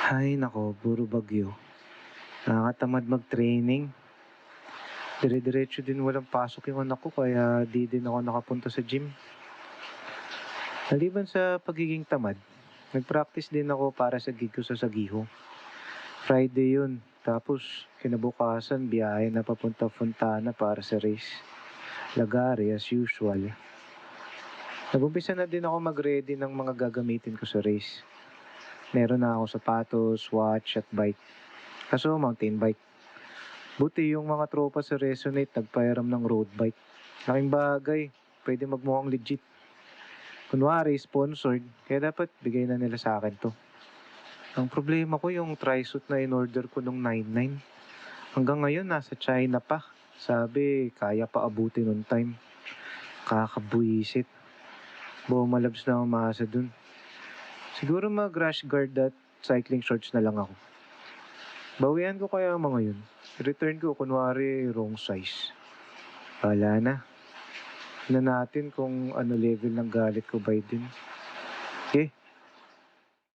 Ay nako, puro bagyo. Nakakatamad mag-training. Dire-diretso din walang pasok yung anak ko kaya di din ako nakapunta sa gym. Maliban sa pagiging tamad, nag-practice din ako para sa gig ko sa Sagiho. Friday yun. Tapos kinabukasan biyahe na papunta Fontana para sa race. Lagari as usual. Nagumpisa na din ako mag-ready ng mga gagamitin ko sa race. Meron na ako sapatos, watch at bike. Kaso mountain bike. Buti yung mga tropa sa Resonate nagpairam ng road bike. Laking bagay. Pwede magmukhang legit. Kunwari, sponsored. Kaya dapat bigay na nila sa akin to. Ang problema ko yung tri-suit na in-order ko nung 99. Hanggang ngayon, nasa China pa. Sabi, kaya pa abutin on time. Kakabuisit. Bumalabs na umasa dun. Siguro mag-rash guard at cycling shorts na lang ako. Bawian ko kaya ang mga yun. Return ko kunwari wrong size. Wala na. Na natin kung ano level ng galit ko by din. Okay,